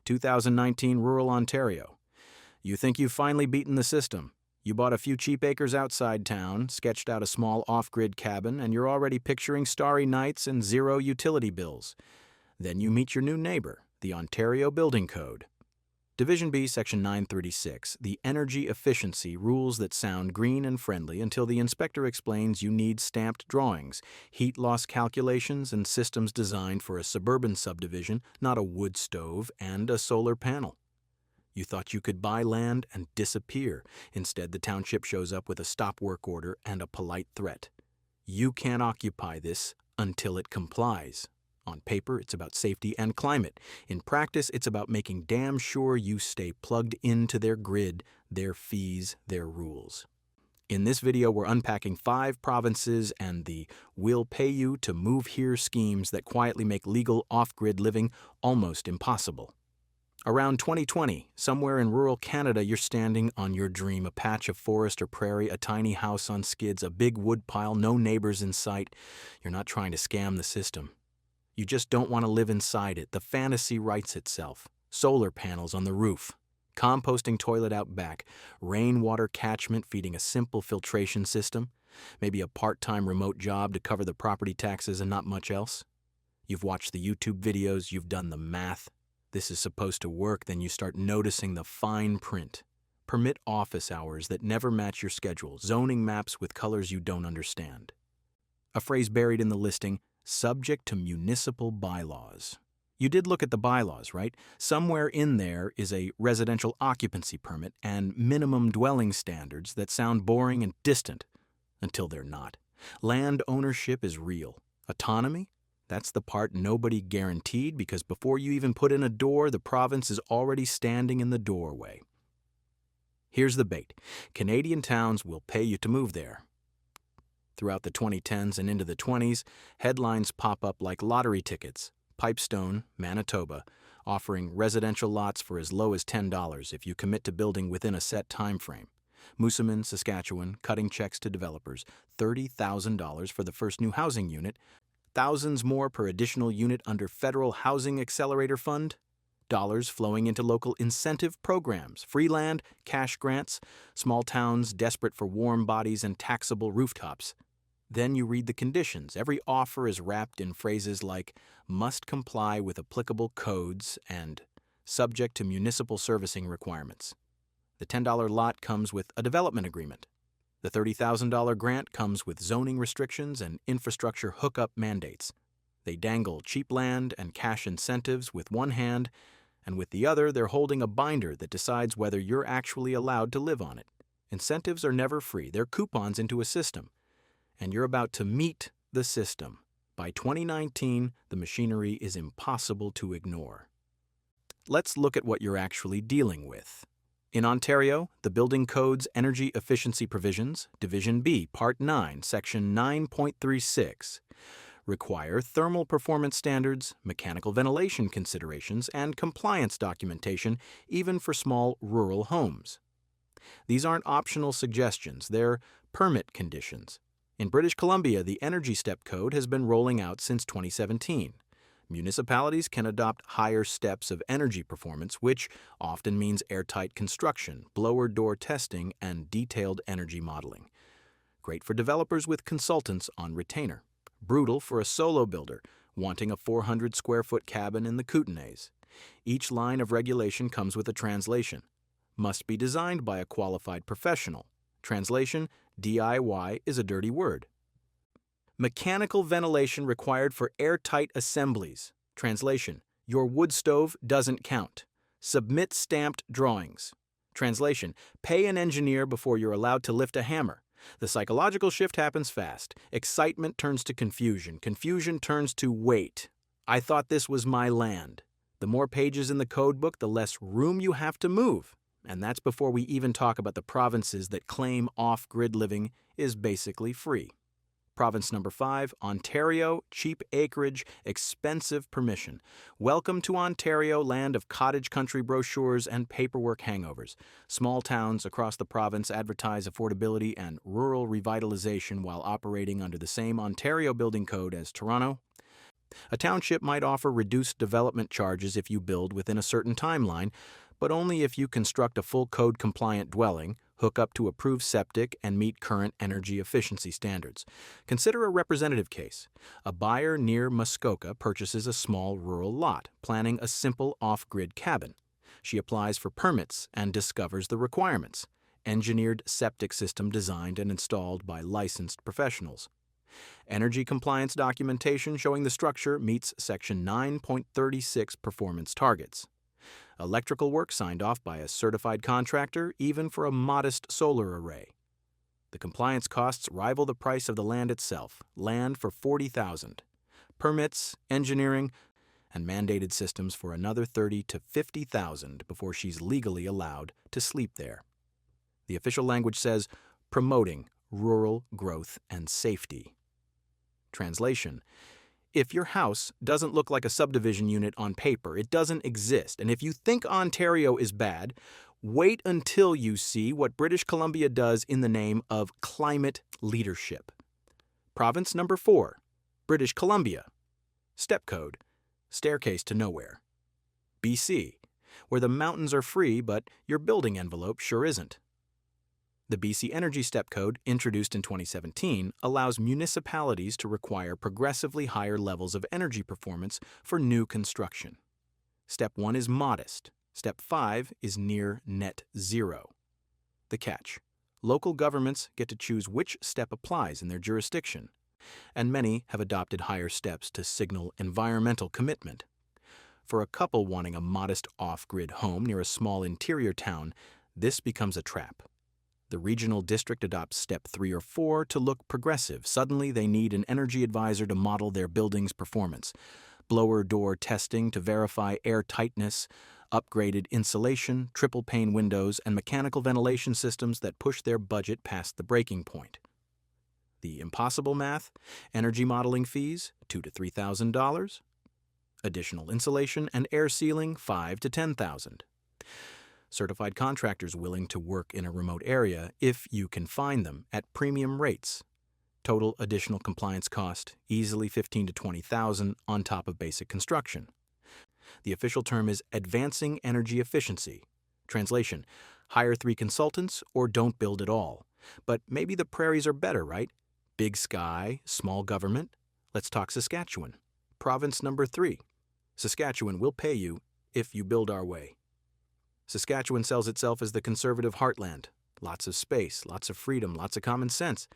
2019 rural Ontario. You think you've finally beaten the system. You bought a few cheap acres outside town, sketched out a small off-grid cabin, and you're already picturing starry nights and zero utility bills. Then you meet your new neighbor, the Ontario Building Code. Division B, Section 936, the energy efficiency rules that sound green and friendly until the inspector explains you need stamped drawings, heat loss calculations, and systems designed for a suburban subdivision, not a wood stove and a solar panel. You thought you could buy land and disappear. Instead, the township shows up with a stop work order and a polite threat. You can't occupy this until it complies. On paper, it's about safety and climate. In practice, it's about making damn sure you stay plugged into their grid, their fees, their rules. In this video, we're unpacking 5 provinces and the "we'll pay you to move here" schemes that quietly make legal off-grid living almost impossible. Around 2020, somewhere in rural Canada, you're standing on your dream, a patch of forest or prairie, a tiny house on skids, a big wood pile, no neighbors in sight. You're not trying to scam the system. You just don't want to live inside it. The fantasy writes itself. Solar panels on the roof, composting toilet out back, rainwater catchment feeding a simple filtration system, maybe a part-time remote job to cover the property taxes and not much else. You've watched the YouTube videos, you've done the math. This is supposed to work, then you start noticing the fine print. Permit office hours that never match your schedule, zoning maps with colors you don't understand. A phrase buried in the listing, subject to municipal bylaws. You did look at the bylaws, right? Somewhere in there is a residential occupancy permit and minimum dwelling standards that sound boring and distant, until they're not. Land ownership is real. Autonomy? That's the part nobody guaranteed, because before you even put in a door, the province is already standing in the doorway. Here's the bait. Canadian towns will pay you to move there. Throughout the 2010s and into the 20s, headlines pop up like lottery tickets. Pipestone, Manitoba, offering residential lots for as low as $10 if you commit to building within a set time frame. Moosomin, Saskatchewan, cutting checks to developers, $30,000 for the first new housing unit, thousands more per additional unit under Federal Housing Accelerator Fund, dollars flowing into local incentive programs, free land, cash grants, small towns desperate for warm bodies and taxable rooftops. Then you read the conditions. Every offer is wrapped in phrases like "must comply with applicable codes" and "subject to municipal servicing requirements." The $10 lot comes with a development agreement. The $30,000 grant comes with zoning restrictions and infrastructure hookup mandates. They dangle cheap land and cash incentives with one hand, and with the other, they're holding a binder that decides whether you're actually allowed to live on it. Incentives are never free. They're coupons into a system. And you're about to meet the system. By 2019, the machinery is impossible to ignore. Let's look at what you're actually dealing with. In Ontario, the Building Code's Energy Efficiency Provisions, Division B, Part 9, Section 9.36, require thermal performance standards, mechanical ventilation considerations, and compliance documentation, even for small rural homes. These aren't optional suggestions, they're permit conditions. In British Columbia, the Energy Step Code has been rolling out since 2017. Municipalities can adopt higher steps of energy performance, which often means airtight construction, blower door testing, and detailed energy modeling. Great for developers with consultants on retainer. Brutal for a solo builder wanting a 400-square-foot cabin in the Kootenays. Each line of regulation comes with a translation. Must be designed by a qualified professional. Translation, DIY is a dirty word. Mechanical ventilation required for airtight assemblies. Translation, your wood stove doesn't count. Submit stamped drawings. Translation, pay an engineer before you're allowed to lift a hammer. The psychological shift happens fast. Excitement turns to confusion. Confusion turns to wait. I thought this was my land. The more pages in the code book, the less room you have to move. And that's before we even talk about the provinces that claim off-grid living is basically free. Province number 5, Ontario, cheap acreage, expensive permission. Welcome to Ontario, land of cottage country brochures and paperwork hangovers. Small towns across the province advertise affordability and rural revitalization while operating under the same Ontario Building Code as Toronto. A township might offer reduced development charges if you build within a certain timeline, but only if you construct a full code-compliant dwelling, hook up to approved septic, and meet current energy efficiency standards. Consider a representative case. A buyer near Muskoka purchases a small rural lot, planning a simple off-grid cabin. She applies for permits and discovers the requirements. Engineered septic system designed and installed by licensed professionals. Energy compliance documentation showing the structure meets Section 9.36 performance targets. Electrical work signed off by a certified contractor, even for a modest solar array. The compliance costs rival the price of the land itself, land for $40,000. Permits, engineering, and mandated systems for another $30,000 to $50,000 before she's legally allowed to sleep there. The official language says, promoting rural growth and safety. Translation: if your house doesn't look like a subdivision unit on paper, it doesn't exist. And if you think Ontario is bad, wait until you see what British Columbia does in the name of climate leadership. Province number 4, British Columbia. Step code, staircase to nowhere. BC, where the mountains are free, but your building envelope sure isn't. The BC Energy Step Code, introduced in 2017, allows municipalities to require progressively higher levels of energy performance for new construction. Step 1 is modest. Step 5 is near net zero. The catch: local governments get to choose which step applies in their jurisdiction, and many have adopted higher steps to signal environmental commitment. For a couple wanting a modest off-grid home near a small interior town, this becomes a trap. The regional district adopts step 3 or 4 to look progressive. Suddenly, they need an energy advisor to model their building's performance. Blower door testing to verify air tightness, upgraded insulation, triple-pane windows, and mechanical ventilation systems that push their budget past the breaking point. The impossible math: energy modeling fees, $2,000 to $3,000. Additional insulation and air sealing, $5,000 to $10,000. Certified contractors willing to work in a remote area, if you can find them, at premium rates. Total additional compliance cost, easily $15,000 to $20,000 on top of basic construction. The official term is advancing energy efficiency. Translation: hire 3 consultants or don't build at all. But maybe the prairies are better, right? Big sky, small government. Let's talk Saskatchewan. Province number 3. Saskatchewan will pay you if you build our way. Saskatchewan sells itself as the conservative heartland. Lots of space, lots of freedom, lots of common sense,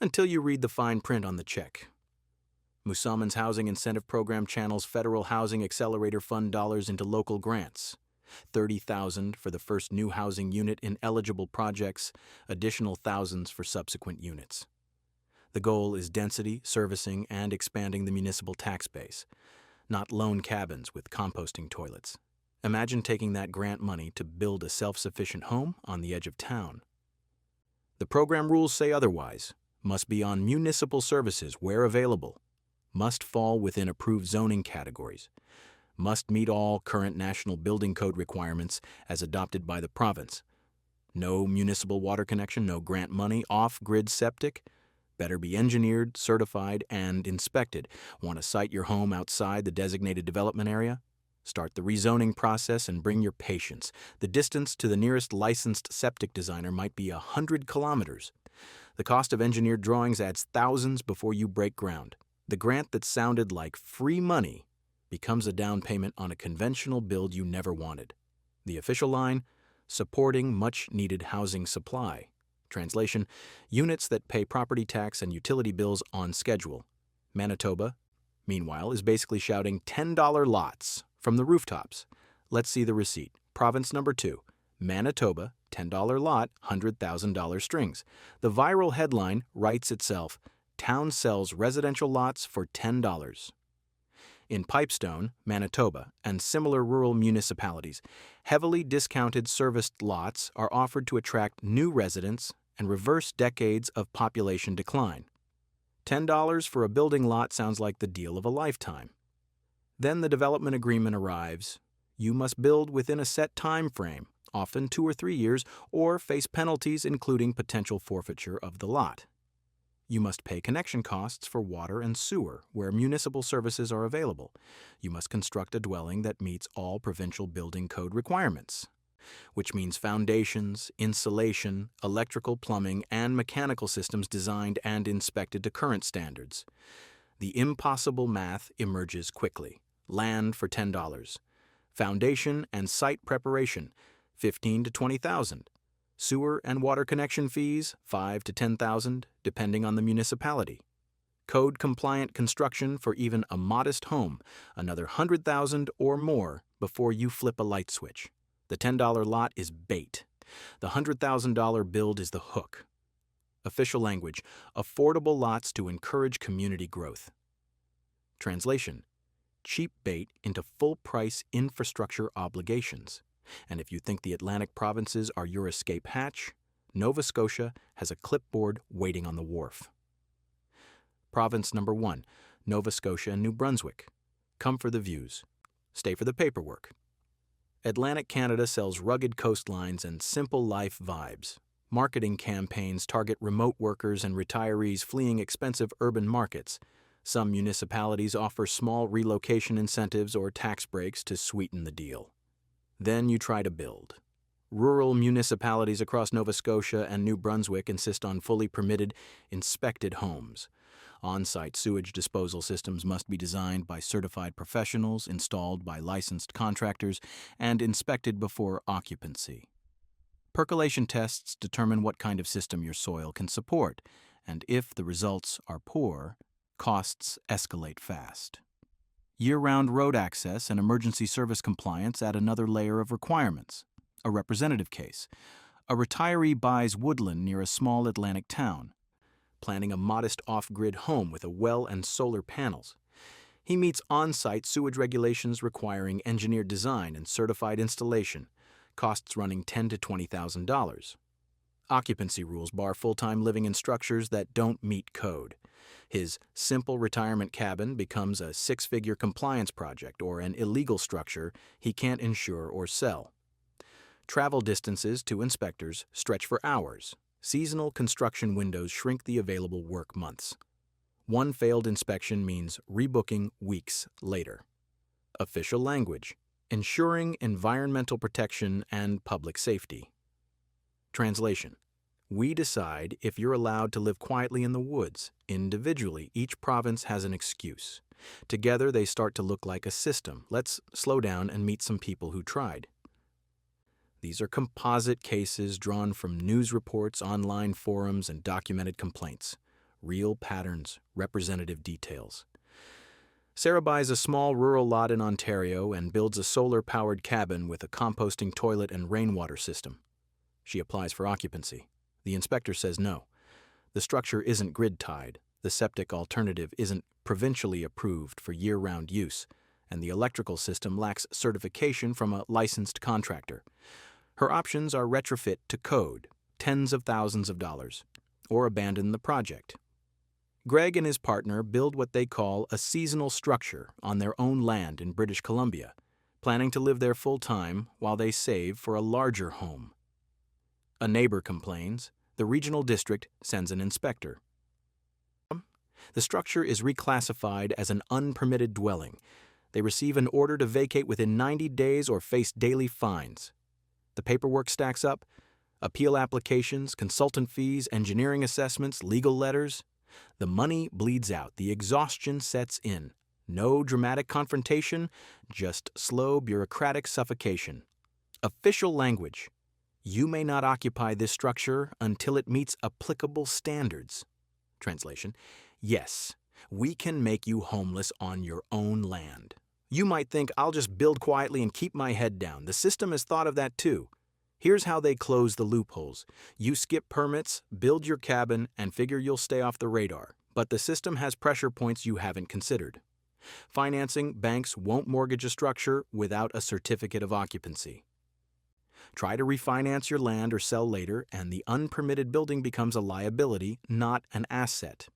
until you read the fine print on the check. Moosomin's Housing Incentive Program channels Federal Housing Accelerator Fund dollars into local grants. $30,000 for the first new housing unit in eligible projects, additional thousands for subsequent units. The goal is density, servicing, and expanding the municipal tax base, not lone cabins with composting toilets. Imagine taking that grant money to build a self-sufficient home on the edge of town. The program rules say otherwise. Must be on municipal services where available. Must fall within approved zoning categories. Must meet all current national building code requirements as adopted by the province. No municipal water connection, no grant money, off-grid septic. Better be engineered, certified, and inspected. Want to site your home outside the designated development area? Start the rezoning process and bring your patience. The distance to the nearest licensed septic designer might be 100 kilometers. The cost of engineered drawings adds thousands before you break ground. The grant that sounded like free money becomes a down payment on a conventional build you never wanted. The official line: supporting much-needed housing supply. Translation: units that pay property tax and utility bills on schedule. Manitoba, meanwhile, is basically shouting $10 lots from the rooftops. Let's see the receipt. Province number 2, Manitoba, $10 lot, $100,000 strings. The viral headline writes itself: town sells residential lots for $10. In Pipestone, Manitoba, and similar rural municipalities, heavily discounted serviced lots are offered to attract new residents and reverse decades of population decline. $10 for a building lot sounds like the deal of a lifetime. Then the development agreement arrives. You must build within a set time frame, often 2 or 3 years, or face penalties including potential forfeiture of the lot. You must pay connection costs for water and sewer where municipal services are available. You must construct a dwelling that meets all provincial building code requirements, which means foundations, insulation, electrical, plumbing, and mechanical systems designed and inspected to current standards. The impossible math emerges quickly. Land for $10. Foundation and site preparation, $15,000 to $20,000. Sewer and water connection fees, $5,000 to $10,000, depending on the municipality. Code-compliant construction for even a modest home, another $100,000 or more before you flip a light switch. The $10 lot is bait. The $100,000 build is the hook. Official language: affordable lots to encourage community growth. Translation: cheap bait into full-price infrastructure obligations. And if you think the Atlantic provinces are your escape hatch, Nova Scotia has a clipboard waiting on the wharf. Province number 1, Nova Scotia and New Brunswick. Come for the views. Stay for the paperwork. Atlantic Canada sells rugged coastlines and simple life vibes. Marketing campaigns target remote workers and retirees fleeing expensive urban markets. Some municipalities offer small relocation incentives or tax breaks to sweeten the deal. Then you try to build. Rural municipalities across Nova Scotia and New Brunswick insist on fully permitted, inspected homes. On-site sewage disposal systems must be designed by certified professionals, installed by licensed contractors, and inspected before occupancy. Percolation tests determine what kind of system your soil can support, and if the results are poor, costs escalate fast. Year-round road access and emergency service compliance add another layer of requirements. A representative case: a retiree buys woodland near a small Atlantic town, planning a modest off-grid home with a well and solar panels. He meets on-site sewage regulations requiring engineered design and certified installation, costs running $10,000 to $20,000. Occupancy rules bar full-time living in structures that don't meet code. His simple retirement cabin becomes a six-figure compliance project or an illegal structure he can't insure or sell. Travel distances to inspectors stretch for hours. Seasonal construction windows shrink the available work months. One failed inspection means rebooking weeks later. Official language: ensuring environmental protection and public safety. Translation: we decide if you're allowed to live quietly in the woods. Individually, each province has an excuse. Together, they start to look like a system. Let's slow down and meet some people who tried. These are composite cases drawn from news reports, online forums, and documented complaints. Real patterns, representative details. Sarah buys a small rural lot in Ontario and builds a solar-powered cabin with a composting toilet and rainwater system. She applies for occupancy. The inspector says no. The structure isn't grid-tied, the septic alternative isn't provincially approved for year-round use, and the electrical system lacks certification from a licensed contractor. Her options are retrofit to code, tens of thousands of dollars, or abandon the project. Greg and his partner build what they call a seasonal structure on their own land in British Columbia, planning to live there full-time while they save for a larger home. A neighbor complains. The regional district sends an inspector. The structure is reclassified as an unpermitted dwelling. They receive an order to vacate within 90 days or face daily fines. The paperwork stacks up: appeal applications, consultant fees, engineering assessments, legal letters. The money bleeds out. The exhaustion sets in. No dramatic confrontation, just slow bureaucratic suffocation. Official language: you may not occupy this structure until it meets applicable standards. Translation: yes, we can make you homeless on your own land. You might think, I'll just build quietly and keep my head down. The system has thought of that too. Here's how they close the loopholes. You skip permits, build your cabin, and figure you'll stay off the radar. But the system has pressure points you haven't considered. Financing: banks won't mortgage a structure without a certificate of occupancy. Try to refinance your land or sell later, and the unpermitted building becomes a liability, not an asset.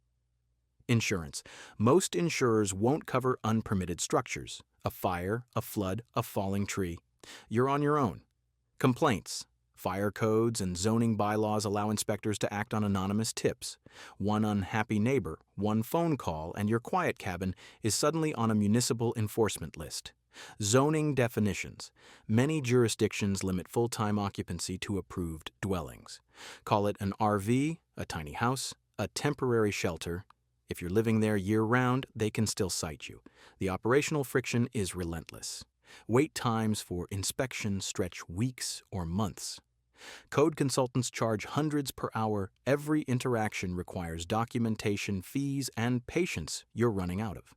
Insurance: most insurers won't cover unpermitted structures. A fire, a flood, a falling tree. You're on your own. Complaints: Fire codes and zoning bylaws allow inspectors to act on anonymous tips. One unhappy neighbor, one phone call, and your quiet cabin is suddenly on a municipal enforcement list. Zoning definitions. Many jurisdictions limit full-time occupancy to approved dwellings. Call it an RV, a tiny house, a temporary shelter. If you're living there year-round, they can still cite you. The operational friction is relentless. Wait times for inspection stretch weeks or months. Code consultants charge hundreds per hour. Every interaction requires documentation, fees, and patience you're running out of.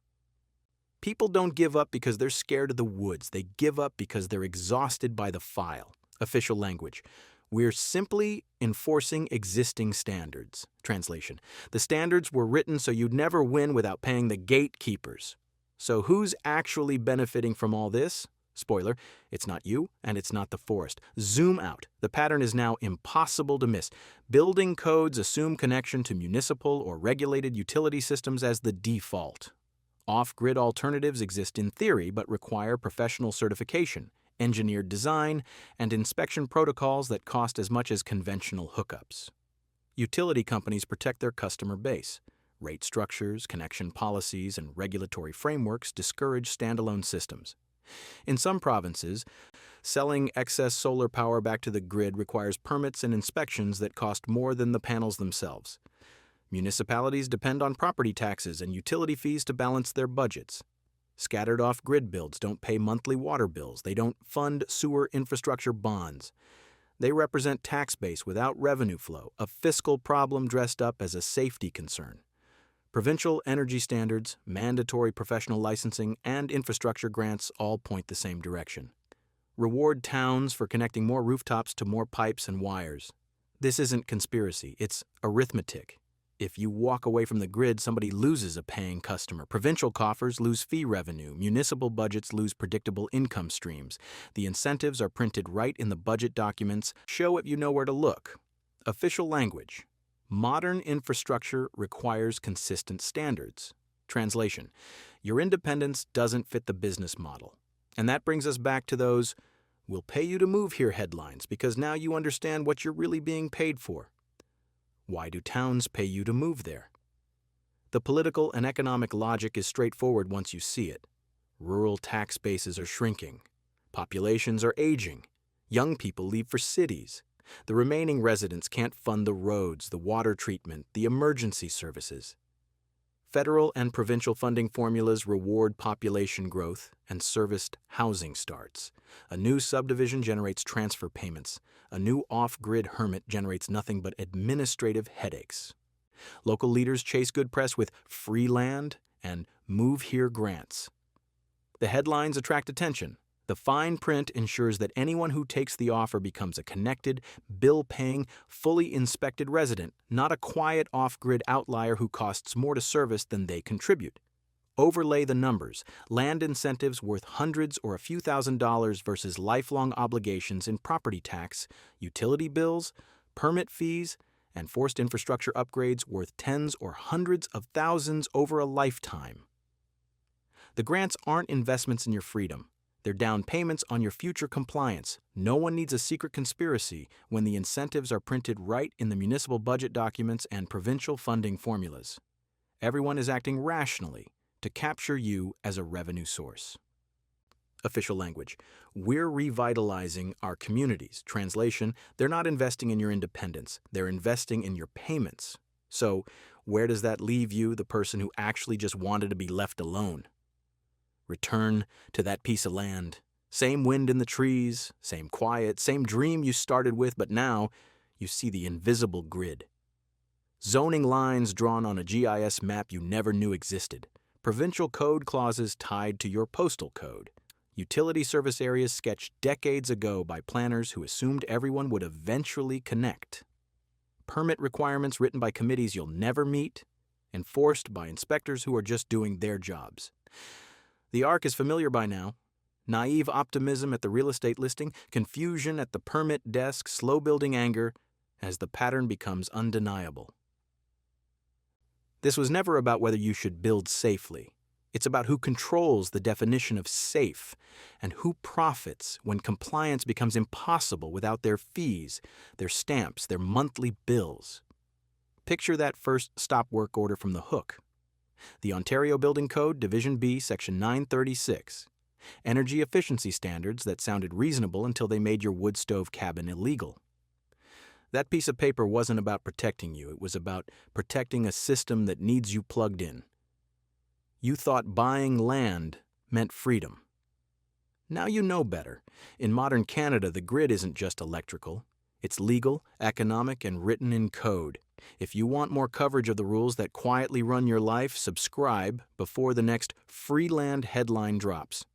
People don't give up because they're scared of the woods. They give up because they're exhausted by the file. Official language. We're simply enforcing existing standards. Translation. The standards were written so you'd never win without paying the gatekeepers. So who's actually benefiting from all this? Spoiler, it's not you and it's not the forest. Zoom out. The pattern is now impossible to miss. Building codes assume connection to municipal or regulated utility systems as the default. Off-grid alternatives exist in theory but require professional certification, engineered design, and inspection protocols that cost as much as conventional hookups. Utility companies protect their customer base. Rate structures, connection policies, and regulatory frameworks discourage standalone systems. In some provinces, selling excess solar power back to the grid requires permits and inspections that cost more than the panels themselves. Municipalities depend on property taxes and utility fees to balance their budgets. Scattered off-grid builds don't pay monthly water bills. They don't fund sewer infrastructure bonds. They represent tax base without revenue flow, a fiscal problem dressed up as a safety concern. Provincial energy standards, mandatory professional licensing, and infrastructure grants all point the same direction. Reward towns for connecting more rooftops to more pipes and wires. This isn't conspiracy, it's arithmetic. If you walk away from the grid, somebody loses a paying customer. Provincial coffers lose fee revenue. Municipal budgets lose predictable income streams. The incentives are printed right in the budget documents. Show it, you know where to look. Official language. Modern infrastructure requires consistent standards. Translation. Your independence doesn't fit the business model. And that brings us back to those "we'll pay you to move here" headlines, because now you understand what you're really being paid for. Why do towns pay you to move there? The political and economic logic is straightforward once you see it. Rural tax bases are shrinking. Populations are aging. Young people leave for cities. The remaining residents can't fund the roads, the water treatment, the emergency services. Federal and provincial funding formulas reward population growth and serviced housing starts. A new subdivision generates transfer payments. A new off-grid hermit generates nothing but administrative headaches. Local leaders chase good press with free land and move here grants. The headlines attract attention. The fine print ensures that anyone who takes the offer becomes a connected, bill-paying, fully inspected resident, not a quiet off-grid outlier who costs more to service than they contribute. Overlay the numbers. Land incentives worth hundreds or a few $1,000s versus lifelong obligations in property tax, utility bills, permit fees, and forced infrastructure upgrades worth tens or hundreds of thousands over a lifetime. The grants aren't investments in your freedom. They're down payments on your future compliance. No one needs a secret conspiracy when the incentives are printed right in the municipal budget documents and provincial funding formulas. Everyone is acting rationally to capture you as a revenue source. Official language. We're revitalizing our communities. Translation, they're not investing in your independence. They're investing in your payments. So, where does that leave you, the person who actually just wanted to be left alone? Return to that piece of land. Same wind in the trees, same quiet, same dream you started with, but now you see the invisible grid. Zoning lines drawn on a GIS map you never knew existed. Provincial code clauses tied to your postal code. Utility service areas sketched decades ago by planners who assumed everyone would eventually connect. Permit requirements written by committees you'll never meet, enforced by inspectors who are just doing their jobs. The arc is familiar by now. Naive optimism at the real estate listing, confusion at the permit desk, slow-building anger as the pattern becomes undeniable. This was never about whether you should build safely. It's about who controls the definition of safe and who profits when compliance becomes impossible without their fees, their stamps, their monthly bills. Picture that first stop work order from the Hook. The Ontario Building Code, Division B, Section 936. Energy efficiency standards that sounded reasonable until they made your wood stove cabin illegal. That piece of paper wasn't about protecting you. It was about protecting a system that needs you plugged in. You thought buying land meant freedom. Now you know better. In modern Canada, the grid isn't just electrical. It's legal, economic, and written in code. If you want more coverage of the rules that quietly run your life, subscribe before the next free land headline drops.